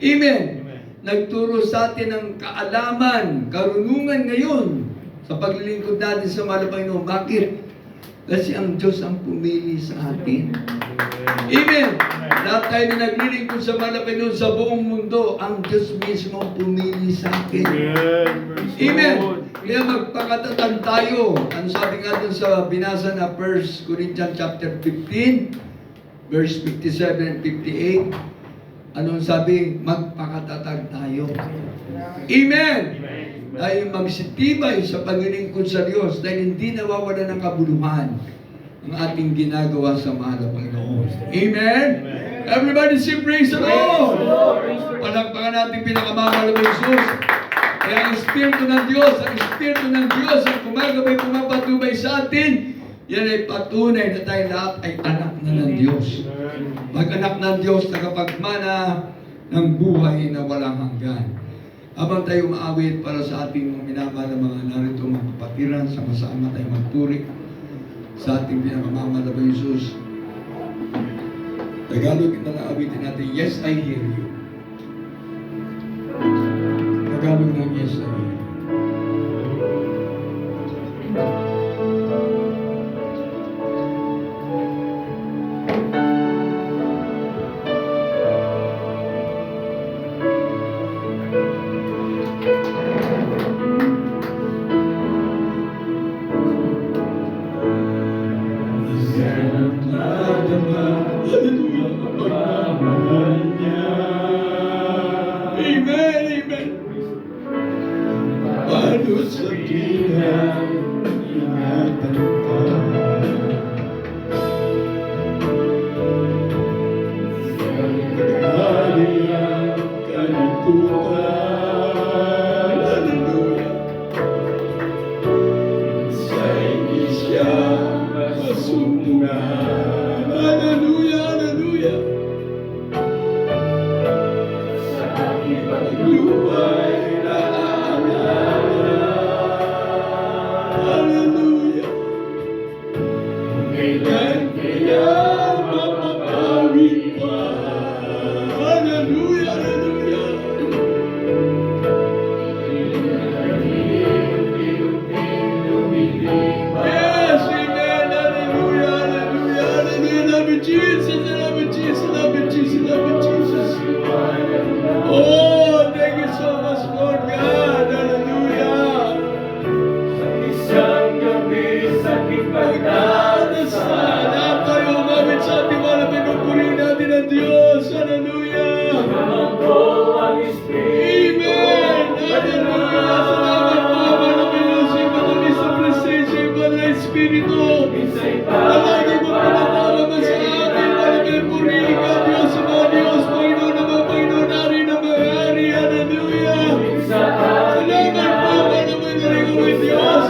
Amen! Nagturo sa atin ng kaalaman, karunungan ngayon sa paglilingkod natin sa mahal na Panginoon. Bakit? Kasi ang Diyos ang pumili sa atin. Amen! Lahat tayo na naglilingkod sa mahal na Panginoon sa buong mundo, ang Diyos mismo ang pumili sa atin. Amen! Kaya magpakatatag tayo. Ano sabi nga dun sa binasa na 1 Corinthians chapter 15, verse 57 and 58, anong sabi? Magpakatatag tayo. Amen! Tayo magsitibay sa paglilingkod sa Diyos dahil hindi nawawala ng kabuluhan ang ating ginagawa sa mahal na Panginoon. Amen? Everybody say praise the Lord! Palakpakan natin pinakamahal na Jesus. Kaya ang Espiritu ng Diyos ang kumagabay, pumapatubay sa atin, yan ay patunay na tayo lahat ay anak na ng Diyos. Pag anak ng Diyos, tagapagmana ng buhay na walang hanggan. Habang tayo umaawit para sa ating mga minamahal na mga narito mga kapatiran, sama-sama tayo magturi sa ating pinakamamahal na Jesus. Tagalog na naawitin natin, Yes, I Hear You. Tagalog ng Yes, I Hear You. Amen, amen. Paano sa ginang ingatan ka? Naghari ang kalitukan. Hallelujah. Sa hindi siya masundan. Hallelujah, hallelujah. Sa aking pagluway na aalala. Hallelujah. Kailan kaya mapapawi pa? Hallelujah, hallelujah. Yes, amen, hallelujah, hallelujah, hallelujah. Love you, Jesus, love you, Jesus, love you, Jesus, love you, Jesus. Oh, thank you so much, Lord God. Hallelujah. Isang gabi sa aking Pagdadasal, lahat tayo umawit sa ating mga pinupuri natin ang Diyos. Hallelujah. naman ko ang Espiritu. Amen. Hallelujah. Salamat po, mga Pinoy, madami sa presensya, iba na Espiritu. Minsa'y Palagi mo pinatalaman sa atin, mga pinupuri ka, Diyos, sa mga Diyos, Panginoon na mga Panginoon, hari na mahari. Hallelujah. Salamat po, mga Pinoy, Diyos.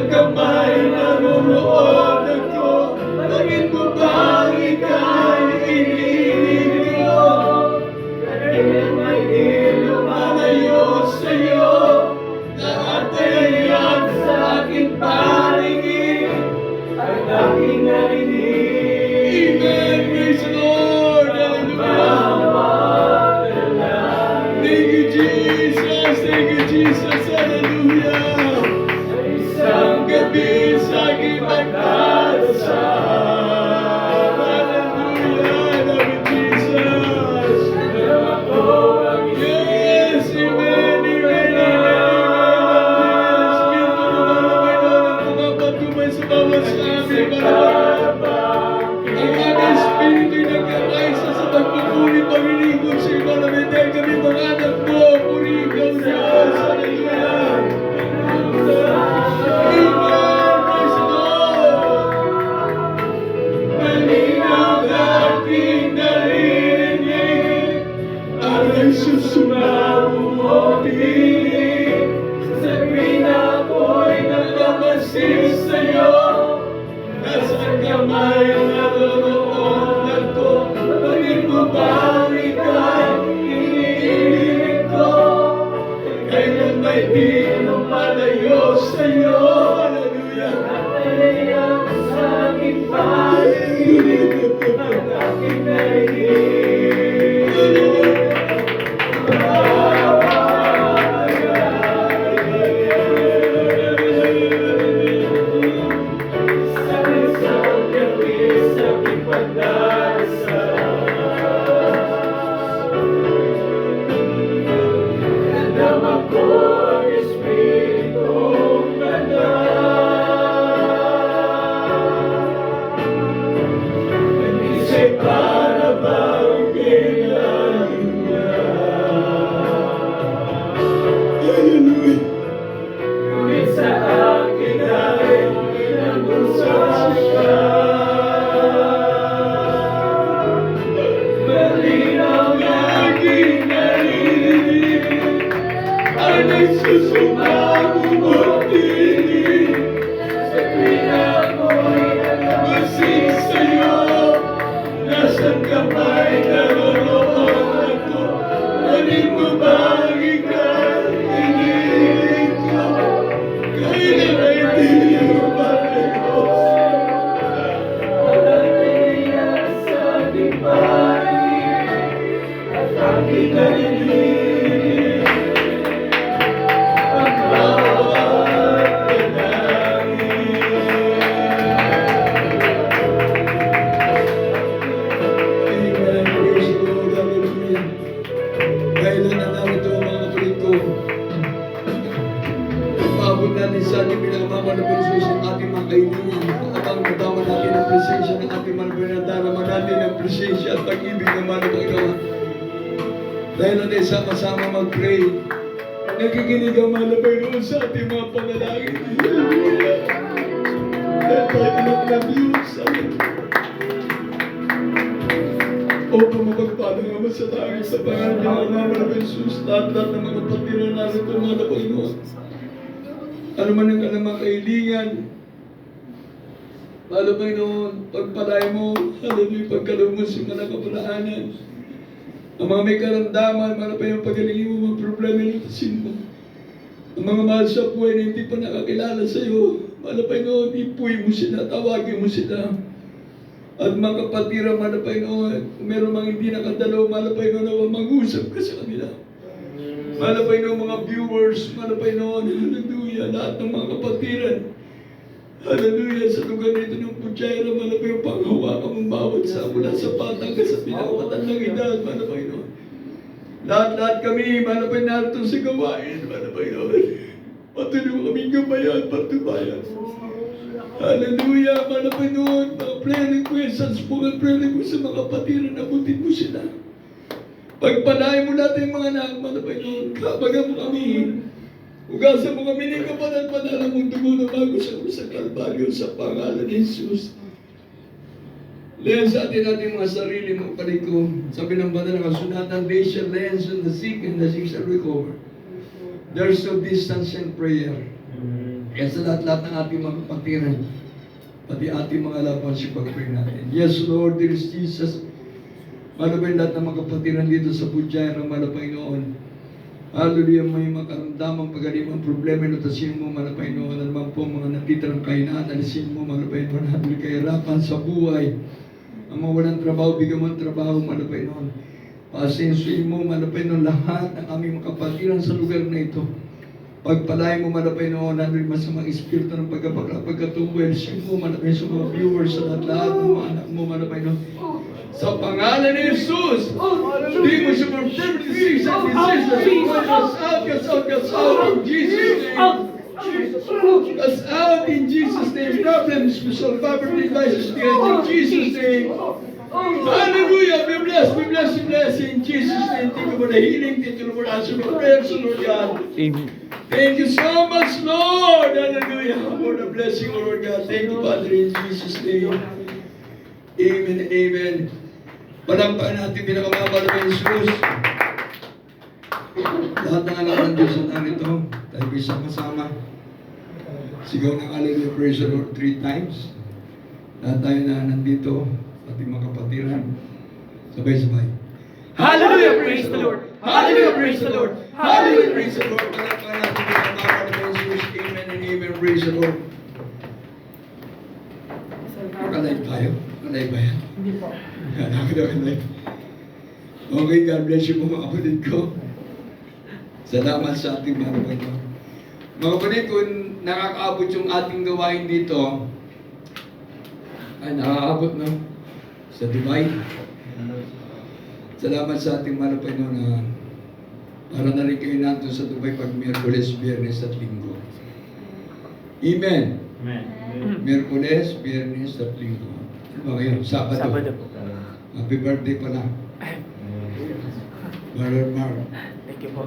Kamay naroroon ako, bakit mo ba ika'y iniinit ko? Kailan may Lumalayo sa'yo, lahat ay iyan sa aking paligid. ang aking narinig. Amen, praise the Lord, hallelujah. Thank you, Jesus, thank you, Jesus, hallelujah. Sa isang Gabi sa aking pagdadasal, hallelujah, love you, Jesus. naman ko ang Yes, amen, amen, amen. Espiritu lumalabay doon ang pumapatubay sa bawat sa amin, ang aming espiritu ay nagkakaisa sa pagpupuri, pag-iligod sa iba na may dahil kami mga anak mo, puri ikaw, Diyos, hallelujah. Amen, praise the Lord. Malinaw na aking naririnig, aking susumabong o pinig. Sabihin ako'y nakamasid sa'yo, nasa kamay naroroon ako. Bakit mo ba ika'y iniinit ko? Kailan may di lumalayo sa'yo? Hallelujah. Ay ang sa aking paligid, ang aking narinig. Sa isang gabi sa aking pagdadasal, naman ko ang Espiritu Isa'y para bang kailangan niya. Hallelujah. Ngunit sa akin ay pinag-usap siya. Malinaw nga Jesus, umamumutili. Sa tuwina ko'y nalabasin sa'yo, nasaan ka ba'y naroroon ako? Anin mo ba ang ikaw hinihiling ko? Kailan ay di mo ba kayo? Malatiya sa dibayin at aking narinig ang bawat panangin. Amen. Praise the Lord. Hallelujah. Kailan na narito ang mga kapatid ko? Ipabot natin sa ating pinakamamalaking Diyos ang ating mga kaibigan. Habang nadama natin ang presensya ng ating mga darama natin ang presensya at pag-ibig ng mga Panginoon. Dahil natin sama-sama mag-pray. Nakikinig ang mga Panginoon sa ating mga panalangin. Hallelujah. Dahil tayo anak ng Diyos. Opo, mapagpala nga masalangin sa pangalan ng mga Panginoon Jesus. Lahat-lahat ng mga patiran natin ito mga Panginoon. Ano man ang kanamang kahilingan, Mahal na Panginoon, pagpalay mo, hallelujah, pagkaloob mo sa mga kapalaanan. Ang mga may karamdaman, mahal na Panginoon, pagalingin mo mga problema ng tasin mo. Ang mga mahal sa buhay na hindi pa nakakilala sa iyo, mahal na Panginoon, ipuy mo sila, tawagin mo sila. At mga kapatira, mahal na Panginoon, kung meron mga hindi nakadalaw, mahal na Panginoon, na mag-usap ka sa kanila. Mahal na Panginoon, mga viewers, mahal na Panginoon, hallelujah, lahat ng mga kapatiran. Hallelujah, sa lugar nito ng Puchayra, mahal na Panginoon, panghawakan mong bawat sa mula sa patang ka sa pinakamatandang edad, mahal na Panginoon. Lahat-lahat kami, mahal na Panginoon, narito sa gawain, mahal na Panginoon. Patuloy mo kaming gabayan, patubayan. Hallelujah, mahal na Panginoon, mga prayer requests, mga prayer requests sa mga kapatiran, nabutin mo sila. Pagpalain mo natin mga anak, mahal na Panginoon, kabagan mo kami. Ugasan mo kami ng kapanal-panal mong dugo na bago sa Kalbaryo sa pangalan ni Jesus. Lehan sa atin natin mga sarili mga paliko. Sabi ng banal na kasunatan, they shall lay hands on the sick and the sick shall recover. There's no distance in prayer. Kaya sa lahat-lahat ng ating mga kapatiran, pati ating mga laban si pag-pray natin. Yes, Lord, there is Jesus. Malabay lahat ng mga kapatiran dito sa Puchayra, malabay noon. Hallelujah, may makaramdamang pagalimang problema na tasin mo, malapay noon, naman po mga natitirang kainaan, alisin mo, malapay noon, hallelujah, kahirapan sa buhay, ang mga walang trabaho, bigyan mo ang trabaho, malapay noon, pasensuin mo, malapay noon, lahat ng aming makapatiran sa lugar na ito, pagpalay mo, malapay noon, hallelujah, masamang espiritu ng pagkatubo, alisin mo, malapay sa mga viewers, sa lahat ng mga anak mo, malapay noon, sa pangalan ni Jesus, di mo siya perfect disease and disease. Cast out in Jesus' name. Cast out in Jesus' name. Problems, special poverty, devices, in Jesus' name. Hallelujah. Be blessed, be blessed, be blessed in Jesus' name. Thank you for the healing. Thank you for answering my prayers, Lord God. Amen. Thank you so much, Lord. Hallelujah. For the blessing, Lord God. Thank you, Father, in Jesus' name. Amen and amen. Palampakan natin pinakamabal na Jesus. Lahat ng anak ng Diyos ang narito. Tayo kasama. Sigaw ng hallelujah, praise the Lord 3 times. Lahat tayo na nandito, ating mga kapatiran. Sabay-sabay. Hallelujah, praise the Lord. Hallelujah, praise the Lord. Hallelujah, praise the Lord. Palampakan natin pinakamabal na Jesus. Amen and amen, praise the Lord. Makalive tayo? Makalive ba yan? Hindi po. Okay, God bless you po mga kapatid ko. Salamat sa ating mga kapatid. Mga kapatid, kung nakakaabot yung ating gawain dito, ay nakakaabot na sa Dubai. Salamat sa ating mga kapatid na para na rin kayo natin sa Dubai pag Miyerkules, Biyernes at Linggo. Amen. Amen. Miyerkules, Biyernes at Linggo. Ano ba ngayon? Sabado. Sabado po. Happy birthday pala. Brother Mark. Thank you po.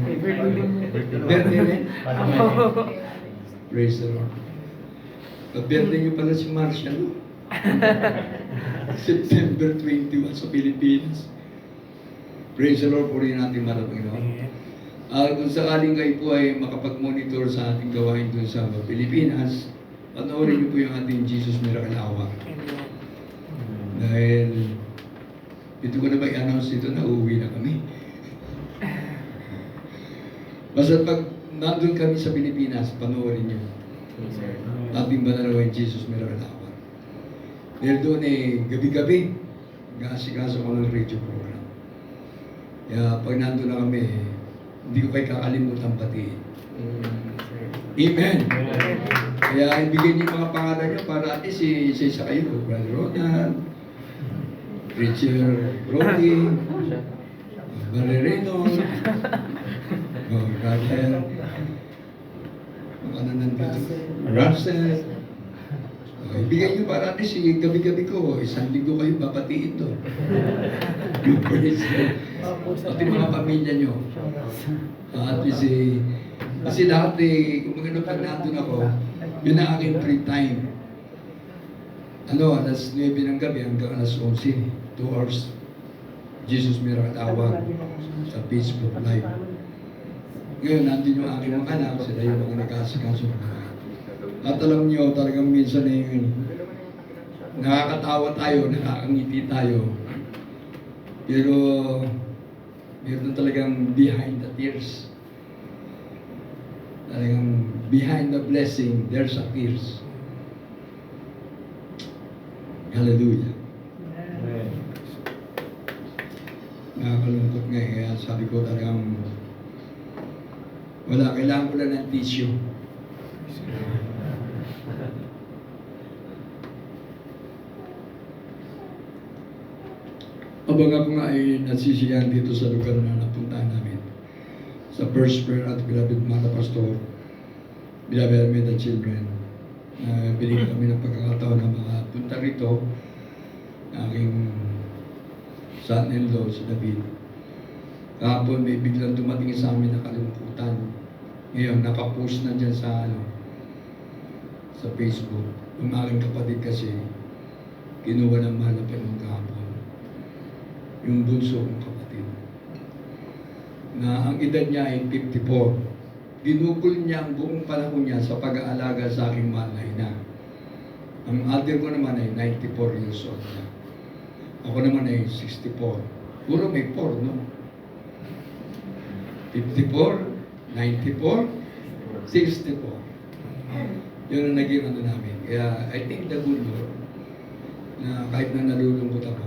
Favorite Birthday rin? Praise the Lord. Birthday niyo pala si Marshall. September 21 sa Pilipinas. Praise the Lord, purihin natin marami. Kung sakaling kayo po ay makapag-monitor sa ating gawain doon sa Pilipinas, panoorin niyo po yung ating Jesus Miracle Hour. Amen. Dahil, ito ko na ba i-announce dito na uuwi na kami? Basta pag nandun kami sa Pilipinas, panoorin niyo. Ating banalaw Jesus Miracle Hour. Dahil doon gabi-gabi, nag-aasikaso ko ng radio program. Kaya pag nandun na kami, hindi ko kayo kakalimutan batiin. Amen. Kaya ibigay niyo yung mga pangalan niyo para at least isa kayo. Brother Ronald, Richard Brody, Brother Reynolds, Brother, ano nandito? Russell. Ibigay niyo para at least gabi-gabi ko, isang linggo kayo papatiin doon. Praise God. Pati mga pamilya niyo. At least kasi lahat kung maganda pag nandun ako, yun ang aking free time. Alas 9 ng gabi hanggang alas 11, 2 hours. Jesus Miracle Hour sa Facebook Live. Ngayon, nandun yung aking mga anak, sila yung mga nag-aasikaso. At alam niyo, talagang minsan nakakatawa tayo, nakakangiti tayo. Pero, meron talagang behind the tears. Talagang behind the blessing, there's a tears. Hallelujah. Nakakalungkot nga kaya sabi ko talagang wala, kailangan ko lang ng tissue. Abang ako nga ay nasisiyahan dito sa lugar na napuntahan namin. Sa First Prayer at Beloved Mata Pastor, Beloved Almeida Children, binigyan kami ng pagkakataon na makapunta rito. Aking son-in-law, si David. Kahapon may biglang dumating sa amin na kalungkutan. Ngayon, nakapost na dyan sa Facebook. Yung aking kapatid kasi, kinuha ng mahal na Panginoon kahapon. Yung bunso kong kapatid. Na ang edad niya ay 54. Ginugol niya ang buong panahon niya sa pag-aalaga sa aking mahal na ina. Ang other ko naman ay 94 years old na. Ako naman ay 64. Puro may 4, no? 54, 94, 64. Yun ang naging ano namin. Kaya I think the good Lord, na kahit na nalulungkot ako,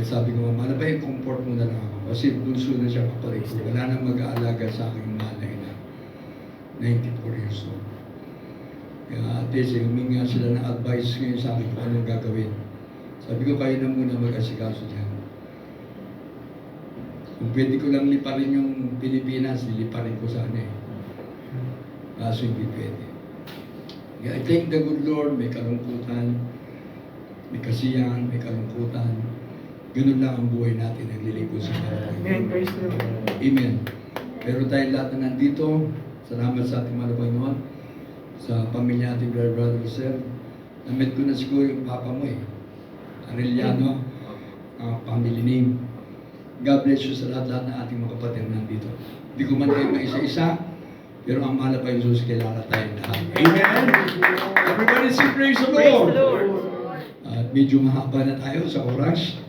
sabi ko, mana ba yung comfort mo na lang ako? Kasi bunso na siya kapatid ko. Wala nang mag-aalaga sa aking malay na 94 years old. Kaya at least, huminga sila ng advice ngayon sa akin kung anong gagawin. Sabi ko, kayo na muna mag-asikaso dyan. Kung pwede ko lang liparin yung Pilipinas, niliparin ko sana eh. Kaso hindi pwede. Kaya I thank the good Lord, may kalungkutan, may kasiyahan, may kalungkutan. Ganun lang ang buhay natin, naglilingkod sa Panginoon. Amen. Praise the Lord. Amen. Pero tayo lahat na nandito, salamat sa ating mga Panginoon, sa pamilya ating brother sir. Namit ko na siguro yung papa mo eh. Arellano, family name. God bless you sa lahat ng ating mga kapatid nandito. Hindi ko man kayo maisa-isa, pero ang mahal pa yung Jesus, kilala tayong lahat. Amen! Everybody say praise the Lord! At medyo mahaba na tayo sa oras.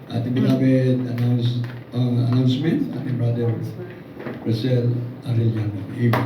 Ating beloved announcement, ating brother Rosel Arellano. Amen.